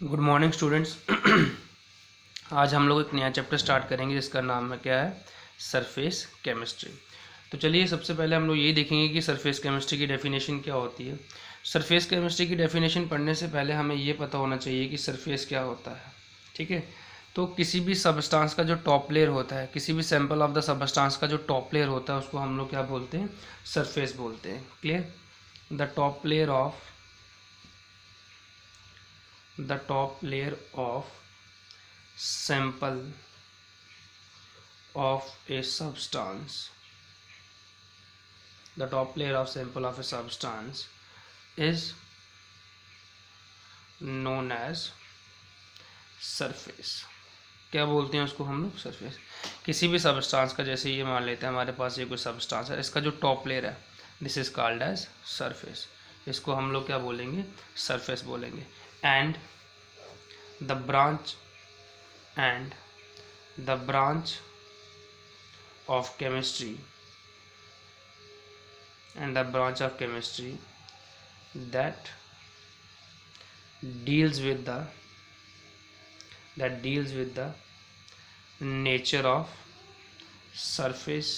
Good morning students. आज हम लोग एक नया चैप्टर स्टार्ट करेंगे जिसका नाम है क्या है, सरफेस केमिस्ट्री। तो चलिए सबसे पहले हम लोग यही देखेंगे कि सरफेस केमिस्ट्री की डेफिनेशन क्या होती है। सरफेस केमिस्ट्री की डेफिनेशन पढ़ने से पहले हमें ये पता होना चाहिए कि सरफेस क्या होता है। ठीक है, तो किसी भी सबस्टांस का जो टॉप लेयर होता है, किसी भी सैंपल ऑफ द सबस्टांस का जो टॉप लेयर होता है उसको हम लोग क्या बोलते हैं, सरफेस बोलते हैं। Clear? The top layer of the top layer of sample of a substance, the top layer of sample of a substance is known as surface। क्या बोलते हैं उसको हम लोग, सरफेस। किसी भी सबस्टांस का, जैसे ये मान लेते हैं हमारे पास ये कोई सबस्टांस है, इसका जो टॉप लेयर है this is called as surface. इसको हम लोग क्या बोलेंगे, सरफेस बोलेंगे। And the branch and the branch of chemistry and the branch of chemistry that deals with the nature of surface,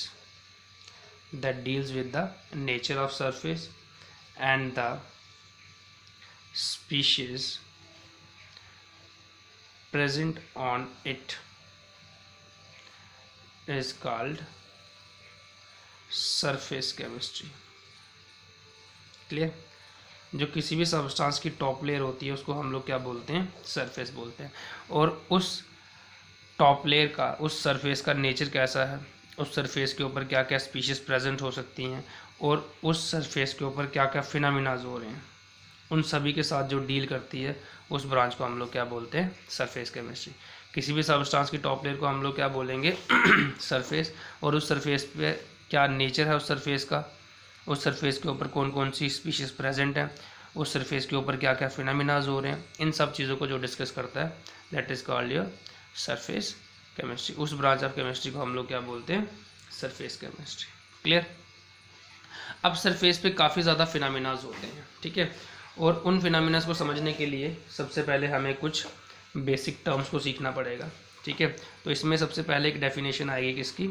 that deals with the nature of surface and the species present on it is called surface chemistry। Clear? जो किसी भी substance की top layer होती है उसको हम लोग क्या बोलते हैं, सरफेस बोलते हैं। और उस टॉप लेयर का, उस सरफेस का नेचर कैसा है, उस सरफेस के ऊपर क्या क्या स्पीशीज प्रेजेंट हो सकती हैं और उस सरफेस के ऊपर क्या क्या फिनोमेनाज हो रहे हैं, उन सभी के साथ जो डील करती है उस ब्रांच को हम लोग क्या बोलते हैं, सरफेस केमिस्ट्री। किसी भी सबस्टांस की टॉप लेयर को हम लोग क्या बोलेंगे, सरफेस। और उस सरफेस पे क्या नेचर है उस सरफेस का, उस सरफेस के ऊपर कौन कौन सी स्पीशीज प्रेजेंट है, उस सरफेस के ऊपर क्या क्या फिनोमेनाज हो रहे हैं, इन सब चीज़ों को जो डिस्कस करता है that is called your surface chemistry. उस ब्रांच ऑफ केमिस्ट्री को हम लोग क्या बोलते हैं, सरफेस केमिस्ट्री। क्लियर? अब सरफेस पे काफ़ी ज़्यादा फिनोमेनाज होते हैं। ठीक है, और उन फिनोमेनास को समझने के लिए सबसे पहले हमें कुछ बेसिक टर्म्स को सीखना पड़ेगा। ठीक है, तो इसमें सबसे पहले एक डेफिनेशन आएगी किसकी,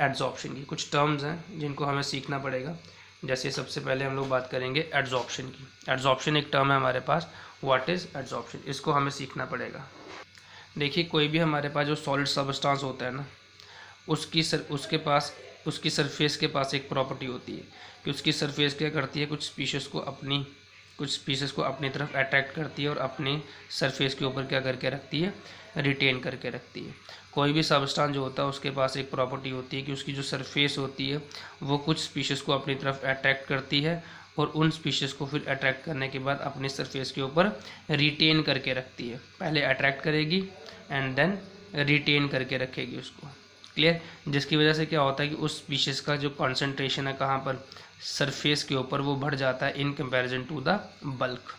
एड्जॉर्प्शन की। कुछ टर्म्स हैं जिनको हमें सीखना पड़ेगा। जैसे सबसे पहले हम लोग बात करेंगे एड्जॉर्प्शन की। एड्जॉर्प्शन एक टर्म है हमारे पास, व्हाट इज़ एड्जॉर्प्शन, इसको हमें सीखना पड़ेगा। देखिए, कोई भी हमारे पास जो सॉलिड सबस्टांस होता है ना, उसकी सरफेस के पास एक प्रॉपर्टी होती है कि उसकी सरफेस क्या करती है, कुछ स्पीशीज़ को अपनी तरफ अट्रैक्ट करती है और अपनी सरफेस के ऊपर क्या करके रखती है, रिटेन करके रखती है। कोई भी सबस्टांस जो होता है उसके पास एक प्रॉपर्टी होती है कि उसकी जो सरफेस होती है वो कुछ स्पीशीज़ को अपनी तरफ अट्रैक्ट करती है और उन स्पीशीज़ को फिर अट्रैक्ट करने के बाद अपनी सरफेस के ऊपर रिटेन करके रखती है। पहले अट्रैक्ट करेगी एंड देन रिटेन करके रखेगी उसको। क्लियर? जिसकी वजह से क्या होता है कि उस स्पीशीज़ का जो कॉन्सेंट्रेशन है कहाँ पर, सरफेस के ऊपर, वो बढ़ जाता है in comparison to the bulk.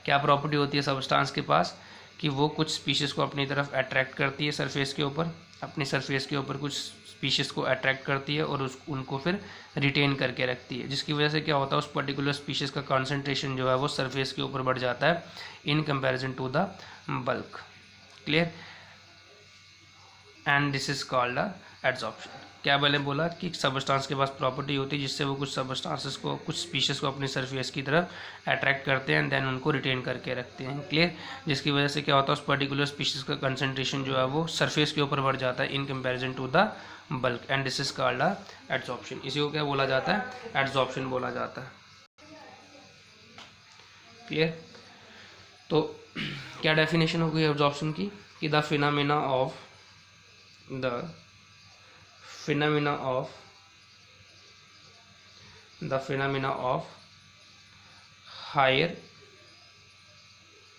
क्या प्रॉपर्टी होती है सबस्टांस के पास कि वो कुछ स्पीशीज़ को अपनी तरफ अट्रैक्ट करती है सरफेस के ऊपर, अपनी सरफेस के ऊपर कुछ स्पीशीज़ को अट्रैक्ट करती है और उनको फिर रिटेन करके रखती है। जिसकी वजह से क्या होता है, उस पर्टिकुलर स्पीशीज़ का कॉन्सेंट्रेशन जो है वो सरफेस के ऊपर बढ़ जाता है in comparison to the bulk. Clear? And this is called a adsorption. क्या मैंने बोला कि सबस्टांस के पास प्रॉपर्टी होती है जिससे वो कुछ सबस्टांसेस को, कुछ स्पीशीज़ को अपनी सरफेस की तरफ अट्रैक्ट करते हैं एंड देन उनको रिटेन करके रखते हैं। क्लियर? जिसकी वजह से क्या होता है, उस पर्टिकुलर स्पीशीज़ का कंसंट्रेशन जो है वो सरफेस के ऊपर बढ़ जाता है in comparison to the bulk and this is called a adsorption. इसी को क्या बोला जाता है, एड्जॉर्प्शन बोला जाता है। क्लियर? तो क्या डेफिनेशन हो गई एब्जॉर्प्शन की कि the phenomena of the phenomena of higher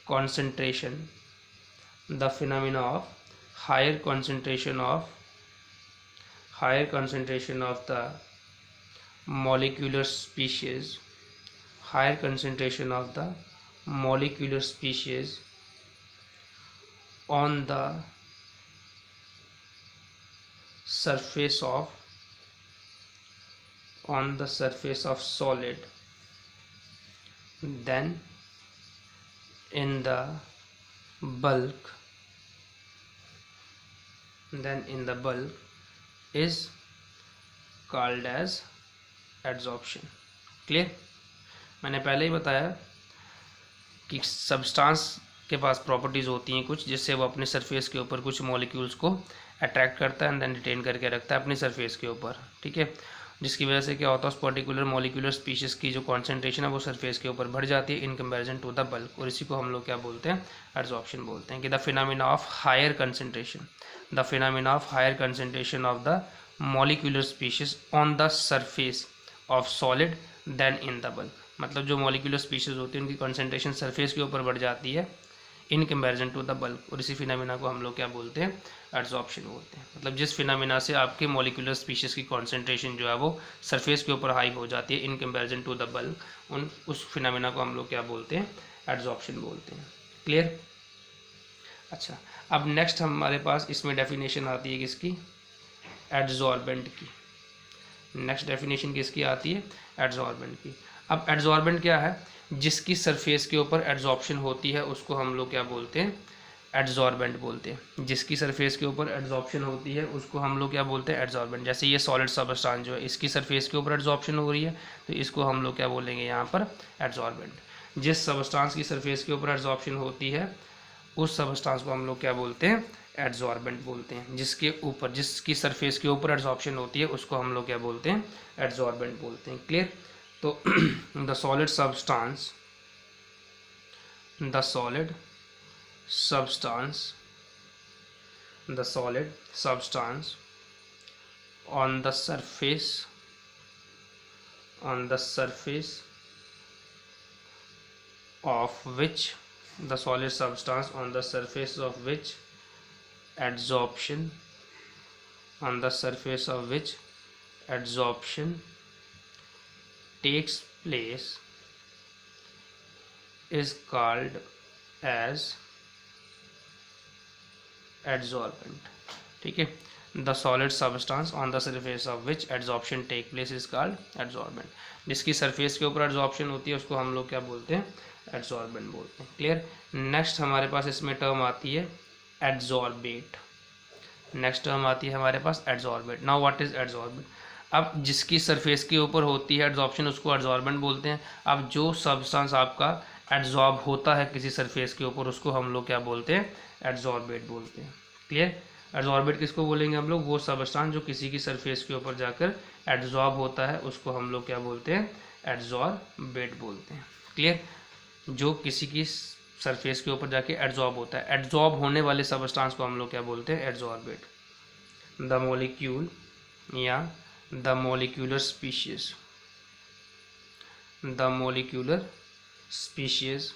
concentration, the phenomena of higher concentration of the molecular species, higher concentration of the molecular species on the surface of solid, then in the bulk, then in the bulk is called as adsorption. Clear? मैंने पहले ही बताया कि substance के पास properties होती हैं कुछ, जिससे वो अपने सरफेस के ऊपर कुछ मॉलिक्यूल्स को अट्रैक्ट करता है एंड देन रिटेन करके रखता है अपने सरफेस के ऊपर, ठीक है, जिसकी वजह से क्या होता है, उस पर्टिकुलर मॉलिक्यूलर स्पीशीज की जो कॉन्सेंट्रेशन है वो सरफेस के ऊपर बढ़ जाती है in comparison to the bulk, और इसी को हम लोग क्या बोलते हैं, एडसॉर्प्शन बोलते हैं। कि the phenomena of higher concentration, the phenomena of higher concentration of the molecular species on the surface of solid than in the bulk, मतलब जो मॉलिक्यूलर स्पीशीज होती है उनकी कॉन्सेंट्रेशन सरफेस के ऊपर बढ़ जाती है in comparison to the bulk, और इसी फिनोमेना को हम लोग क्या बोलते हैं, एडसॉर्प्शन बोलते हैं। मतलब जिस फिनोमेना से आपके मॉलिक्यूलर स्पीशीज की कॉन्सेंट्रेशन जो है वो सरफेस के ऊपर हाई हो जाती है in comparison to the bulk, उस फिनोमेना को हम लोग क्या बोलते हैं, एडसॉर्प्शन बोलते हैं। क्लियर? अच्छा, अब नेक्स्ट हमारे पास इसमें डेफिनेशन आती है किसकी, एडसॉर्बेंट की। नेक्स्ट डेफिनेशन किसकी आती है, एडसॉर्बेंट की। अब एडसॉर्बेंट क्या है, जिसकी सरफेस के ऊपर एडसॉर्प्शन होती है उसको हम लोग क्या बोलते हैं, एडसॉर्बेंट बोलते हैं। जिसकी सरफेस के ऊपर एडसॉर्प्शन होती है उसको हम लोग क्या बोलते हैं, एडसॉर्बेंट। जैसे ये सॉलिड सब्सटेंस जो है इसकी सरफेस के ऊपर एडसॉर्प्शन हो रही है तो इसको हम लोग क्या बोलेंगे यहाँ पर, एडसॉर्बेंट। जिस सब्सटेंस की सरफेस के ऊपर एडसॉर्प्शन होती है उस सब्सटेंस को हम लोग क्या बोलते हैं, एडसॉर्बेंट बोलते हैं। जिसकी सरफेस के ऊपर एडसॉर्प्शन होती है उसको हम लोग क्या बोलते हैं, एडसॉर्बेंट बोलते हैं। क्लियर? तो the solid substance on the surface of which adsorption takes place is called as adsorbent। ठीक है, the solid substance on the surface of which adsorption take place is called adsorbent. जिसकी सरफेस के ऊपर adsorption होती है उसको हम लोग क्या बोलते हैं, एडसॉर्बेंट बोलते हैं। क्लियर? नेक्स्ट हमारे पास इसमें टर्म आती है एडसॉर्बेट। नेक्स्ट टर्म आती है हमारे पास adsorbate. Now what is adsorbent? अब जिसकी सरफेस के ऊपर होती है एडसॉर्प्शन उसको एडसॉर्बेंट बोलते हैं। अब जो सब्सटेंस आपका एडसॉर्ब होता है किसी सरफेस के ऊपर उसको हम लोग क्या बोलते हैं, एडसॉर्बेट बोलते हैं। क्लियर? एडसॉर्बेट किसको बोलेंगे हम लोग, वो सब्सटेंस जो किसी की सरफेस के ऊपर जाकर एडसॉर्ब होता है उसको हम लोग क्या बोलते हैं, एडसॉर्बेट बोलते हैं। क्लियर? जो किसी की सरफेस के ऊपर जाके एडसॉर्ब होता है, एडसॉर्ब होने वाले सब्सटेंस को हम लोग क्या बोलते हैं, एडसॉर्बेट। द मॉलिक्यूल या the molecular species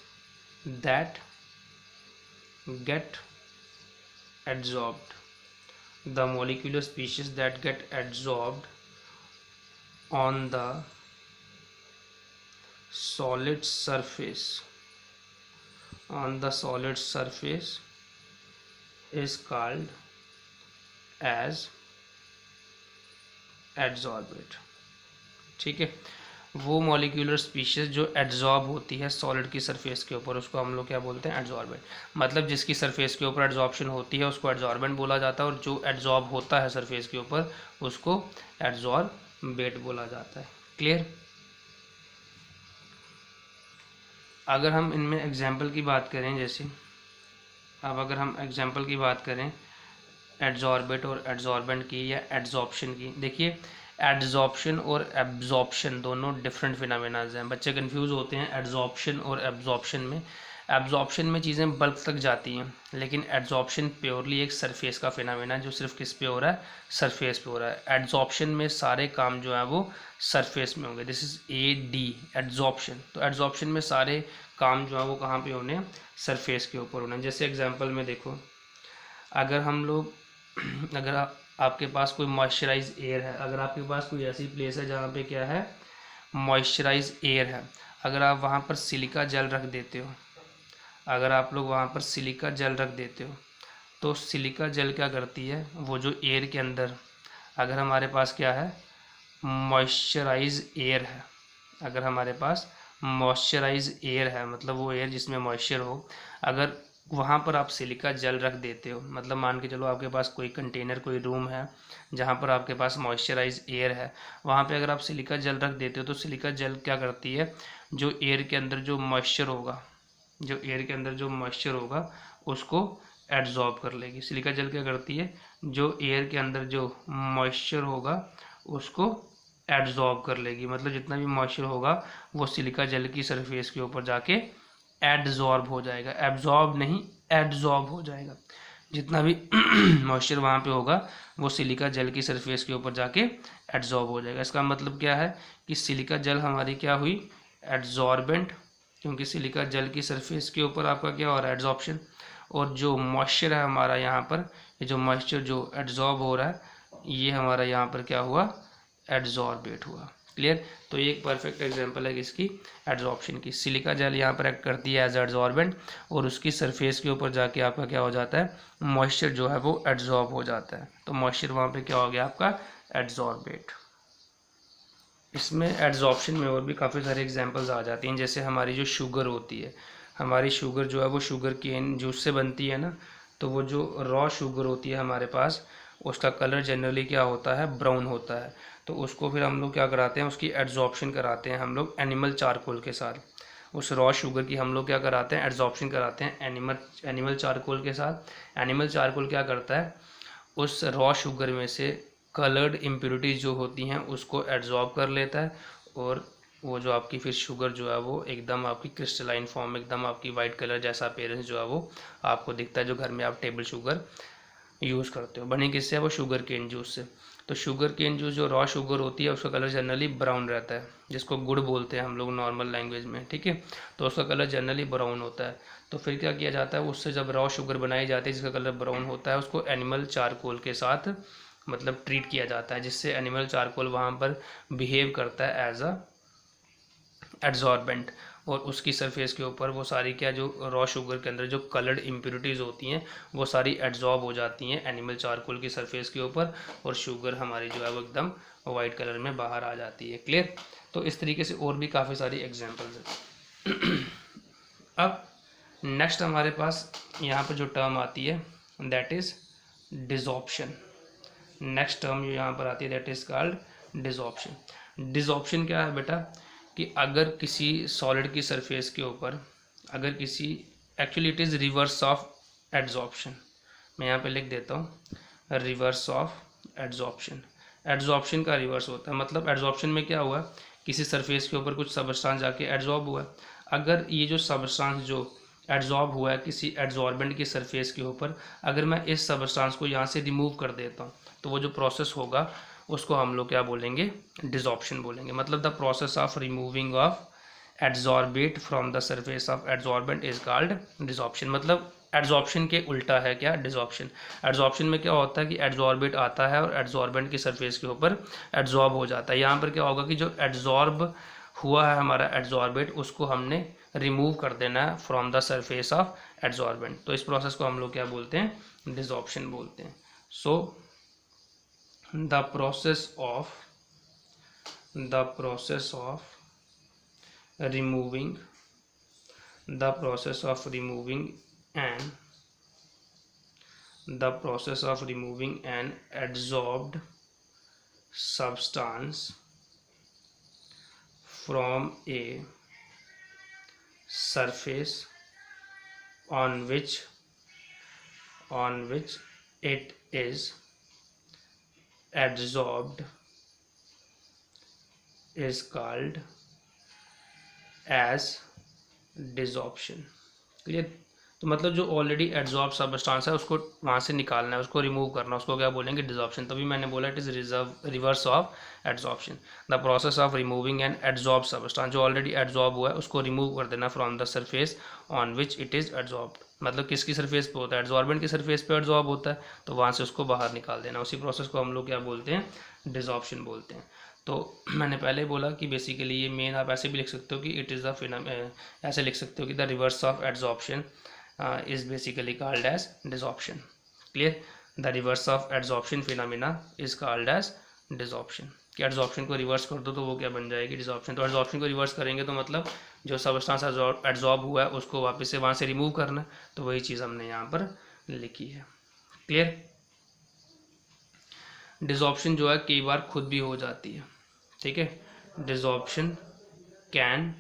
that get adsorbed, the molecular species that get adsorbed on the solid surface is called as adsorbate। ठीक है, वो मॉलिक्यूलर स्पीशीज जो एडसॉर्ब होती है सॉलिड की सरफेस के ऊपर उसको हम लोग क्या बोलते हैं, एडसॉर्बेंट। मतलब जिसकी सरफेस के ऊपर एडसॉर्प्शन होती है उसको एडसॉर्बेंट बोला जाता है, और जो एडसॉर्ब होता है सरफेस के ऊपर उसको एडसॉर्बेट बोला जाता है। क्लियर? अगर हम इनमें एग्जाम्पल की बात करें, जैसे अब अगर हम एग्जाम्पल की बात करें एडसॉर्बेट और एडसॉर्बेंट की या एडसॉर्प्शन की, देखिए एडसॉर्प्शन और एब्जॉर्प्शन दोनों डिफरेंट फिनोमेनाज हैं। बच्चे कंफ्यूज होते हैं एडसॉर्प्शन और एब्जॉर्प्शन में। एब्जॉर्प्शन में चीज़ें बल्क तक जाती हैं, लेकिन एडसॉर्प्शन प्योरली एक सरफेस का फिनोमेना है जो सिर्फ किस पे हो रहा है, सरफेस पे हो रहा है। एडसॉर्प्शन में सारे काम जो है वो सरफेस में होंगे। This is AD adsorption. तो एडसॉर्प्शन में सारे काम जो है वो कहाँ पे होने, सरफेस के ऊपर होने। जैसे एग्जाम्पल में देखो, अगर हम लोग अगर आपके पास कोई मॉइस्चराइज एयर है, अगर आपके पास कोई ऐसी प्लेस है जहाँ पे क्या है, मॉइस्चराइज एयर है, अगर आप वहाँ पर सिलिका जेल रख देते हो, अगर आप लोग वहाँ पर सिलिका जेल रख देते हो तो सिलिका जेल क्या करती है, वो जो एयर के अंदर अगर हमारे पास क्या है, मॉइस्चराइज एयर है, अगर हमारे पास मॉइस्चराइज एयर है, मतलब वो एयर जिसमें मॉइस्चर हो, अगर वहाँ पर आप सिलिका जेल रख देते हो, मतलब मान के चलो आपके पास कोई कंटेनर, कोई रूम है जहाँ पर आपके पास मॉइस्चराइज एयर है, वहाँ पे अगर आप सिलिका जेल रख देते हो तो सिलिका जेल क्या करती है, जो एयर के अंदर जो मॉइस्चर होगा, जो एयर के अंदर जो मॉइस्चर होगा उसको एब्जॉर्ब कर लेगी। सिलिका जेल क्या करती है, जो एयर के अंदर जो मॉइस्चर होगा उसको एब्जॉर्ब कर लेगी, मतलब जितना भी मॉइस्चर होगा वो सिलिका जेल की सरफेस के ऊपर जाके एब्जॉर्ब हो जाएगा, एब्जॉर्ब नहीं एब्जॉर्ब हो जाएगा। जितना भी मॉइस्चर वहाँ पे होगा वो सिलिका जेल की सरफेस के ऊपर जाके एब्जॉर्ब हो जाएगा। इसका मतलब क्या है कि सिलिका जेल हमारी क्या हुई, एब्जॉर्बेंट, क्योंकि सिलिका जेल की सरफेस के ऊपर आपका क्या हो रहा है, एब्जॉर्प्शन, और जो मॉइस्चर है हमारा यहाँ पर, ये जो मॉइस्चर जो एब्जॉर्ब हो रहा है ये हमारा यहाँ पर क्या हुआ, एब्जॉर्बेट हुआ। क्लियर। तो ये एक परफेक्ट एग्जांपल है किसकी, एब्जॉर्प्शन की। सिलिका जेल यहाँ पर एक्ट करती है एज एब्जॉर्बेंट और उसकी सरफेस के ऊपर जाके आपका क्या हो जाता है, मॉइस्चर जो है वो एब्जॉर्ब हो जाता है, तो मॉइस्चर वहाँ पे क्या हो गया आपका, एब्जॉर्बेट। इसमें एब्जॉर्प्शन में और भी काफ़ी सारे एग्जांपल्स आ जाती हैं, जैसे हमारी जो शुगर होती है, हमारी शुगर जो है वो शुगर केन जूस से बनती है ना, तो वो जो रॉ शुगर होती है हमारे पास, उसका कलर जनरली क्या होता है, ब्राउन होता है। तो उसको फिर हम लोग क्या कराते हैं, उसकी एब्जॉर्प्शन कराते हैं हम लोग एनिमल चारकोल के साथ। उस रॉ शुगर की हम लोग क्या कराते हैं, एब्जॉर्प्शन कराते हैं एनिमल चारकोल के साथ। एनिमल चारकोल क्या करता है, उस रॉ शुगर में से कलर्ड इम्प्योरिटीज़ जो होती हैं उसको एब्जॉर्ब कर लेता है, और वो जो आपकी फिर शुगर जो है वो एकदम आपकी क्रिस्टलाइन फॉर्म, एकदम आपकी वाइट कलर जैसा अपीयरेंस जो है वो आपको दिखता है, जो घर में आप टेबल शुगर यूज़ करते हो। बनी किससे है, वो शुगर केन जूस से। तो शुगर केन जूस जो रॉ शुगर होती है उसका कलर जनरली ब्राउन रहता है, जिसको गुड़ बोलते हैं हम लोग नॉर्मल लैंग्वेज में, ठीक है। तो उसका कलर जनरली ब्राउन होता है। तो फिर क्या किया जाता है, उससे जब रॉ शुगर बनाई जाती है जिसका कलर ब्राउन होता है, उसको एनिमल चारकोल के साथ मतलब ट्रीट किया जाता है, जिससे एनिमल चारकोल वहाँ पर बिहेव करता है एज अ एड्जॉर्बेंट, और उसकी सरफेस के ऊपर वो सारी क्या जो रॉ शुगर के अंदर जो कलर्ड इम्प्योरिटीज़ होती हैं वो सारी एड्जॉर्ब हो जाती हैं एनिमल चारकोल की सरफेस के ऊपर, और शुगर हमारी जो है वो एकदम वाइट कलर में बाहर आ जाती है। क्लियर। तो इस तरीके से और भी काफ़ी सारी एग्जांपल्स हैं। अब नेक्स्ट हमारे पास यहाँ पर जो टर्म आती है that is desorption. Next term जो यहाँ पर आती है that is called desorption. Desorption क्या है बेटा, कि अगर किसी सॉलिड की सरफेस के ऊपर, अगर किसी, actually it is reverse of adsorption. मैं यहाँ पे लिख देता हूँ, रिवर्स ऑफ एड्जॉर्प्शन। एड्जॉर्प्शन का रिवर्स होता है, मतलब एड्जॉर्प्शन में क्या हुआ, किसी सरफेस के ऊपर कुछ सबस्टांस जाके एड्जॉर्ब हुआ। अगर ये जो सबस्टांस जो एड्जॉर्ब हुआ है किसी एड्जॉर्बेंट की सरफेस के ऊपर, अगर मैं इस सबस्टांस को यहाँ से रिमूव कर देता हूँ तो वो जो प्रोसेस होगा उसको हम लोग क्या बोलेंगे, डिसॉर्प्शन बोलेंगे। मतलब the process of removing of adsorbate from the surface of adsorbent is called desorption. मतलब एड्जॉर्प्शन के उल्टा है क्या, डिसॉर्प्शन। एड्जॉर्प्शन में क्या होता है कि एड्जॉर्बेट आता है और एड्जॉर्बेंट की सरफेस के ऊपर एड्जॉर्ब हो जाता है। यहाँ पर क्या होगा कि जो एड्जॉर्ब हुआ है हमारा एड्जॉर्बेट, उसको हमने रिमूव कर देना है from the surface of adsorbent. तो इस प्रोसेस को हम लोग क्या बोलते हैं, डिसॉर्प्शन बोलते हैं। सो the process of removing an adsorbed substance from a surface on which it is adsorbed is called as desorption. Clear. तो मतलब जो ऑलरेडी एड्जॉर्ब सबस्टांस है उसको वहाँ से निकालना है, उसको रिमूव करना, उसको क्या बोलेंगे, डिसॉर्प्शन। तभी मैंने बोला it is reverse of adsorption. The process of removing an adsorb substance, जो ऑलरेडी एड्जॉर्ब हुआ है उसको रिमूव कर देना from the surface on which it is adsorbed. मतलब किसकी सरफेस पे होता है, एड्जॉर्बेंट की सरफेस पे एड्जॉर्ब होता है, तो वहाँ से उसको बाहर निकाल देना। उसी प्रोसेस को हम लोग क्या बोलते हैं, डिसॉर्प्शन बोलते हैं। तो मैंने पहले बोला कि बेसिकली ये मेन आप ऐसे भी लिख सकते हो कि इट इज़ द ऐसे लिख सकते हो कि the reverse of adsorption is basically called as desorption. Clear. The reverse of adsorption phenomena is called as desorption. कि एड्जॉर्प्शन को रिवर्स कर दो तो वो क्या बन जाएगी, डिसॉर्प्शन। तो एड्जॉर्प्शन को रिवर्स करेंगे तो मतलब जो सब्सटेंस एड्जॉर्ब हुआ है उसको वापस से वहाँ से रिमूव करना, तो वही चीज़ हमने यहाँ पर लिखी है। क्लियर। डिसॉर्प्शन जो है कई बार खुद भी हो जाती है, ठीक है। Desorption can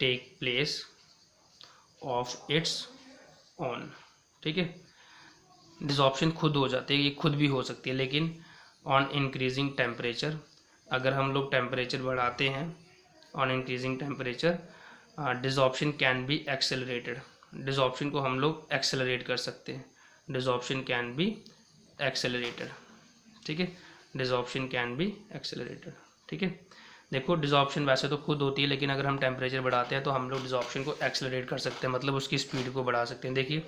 take place of its on, ठीक है। डिसॉर्प्शन खुद हो जाती है, ये खुद भी हो सकती है, लेकिन ऑन इंक्रीजिंग टेम्परेचर, अगर हम लोग टेम्परेचर बढ़ाते हैं, on increasing temperature desorption can be accelerated, desorption को हम लोग एक्सेलरेट कर सकते हैं, डिसॉर्प्शन कैन बी एक्सेलरेटेड, ठीक है। डिसॉर्प्शन कैन बी एक्सेलरेटेड, ठीक है। देखो डिसॉर्प्शन वैसे तो खुद होती है, लेकिन अगर हम टेम्परेचर बढ़ाते हैं तो हम लोग डिसॉर्प्शन को एक्सेलरेट कर सकते हैं, मतलब उसकी स्पीड को बढ़ा सकते हैं। देखिए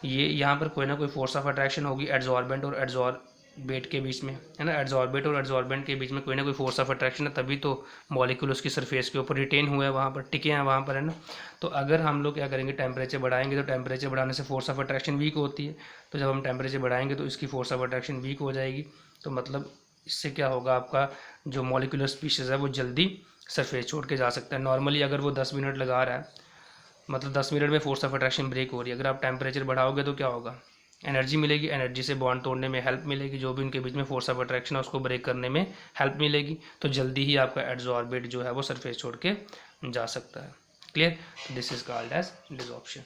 ये यहाँ पर कोई ना कोई फोर्स ऑफ अट्रैक्शन होगी एड्जॉर्बेंट और एड्जॉर्बेट के बीच में, है ना। एड्जॉर्बेट और एड्जॉर्बेंट के बीच में कोई ना कोई फोर्स ऑफ अट्रैक्शन है, तभी तो मॉलिक्यूल उसकी सरफेस के ऊपर रिटेन हुए हैं, वहाँ पर टिके हैं वहाँ पर, है ना। तो अगर हम लोग क्या करेंगे, टेम्परेचर बढ़ाएंगे, तो टेम्परेचर बढ़ाने से फोर्स ऑफ अट्रैक्शन वीक होती है, तो जब हम टेम्परेचर बढ़ाएंगे तो इसकी फोर्स ऑफ अट्रैक्शन वीक हो जाएगी, तो मतलब इससे क्या होगा, आपका जो मॉलिक्यूलर स्पीशीज़ है वो जल्दी सरफेस छोड़ के जा सकता है। नॉर्मली अगर वो 10 मिनट लगा रहा है, मतलब 10 मिनट में फोर्स ऑफ अट्रैक्शन ब्रेक हो रही है, अगर आप टेम्परेचर बढ़ाओगे तो क्या होगा, एनर्जी मिलेगी, एनर्जी से बॉन्ड तोड़ने में हेल्प मिलेगी, जो भी उनके बीच में फोर्स ऑफ अट्रैक्शन है उसको ब्रेक करने में हेल्प मिलेगी, तो जल्दी ही आपका एड्जॉर्बेट जो है वो सरफेस छोड़ के जा सकता है। Clear. This is called as desorption.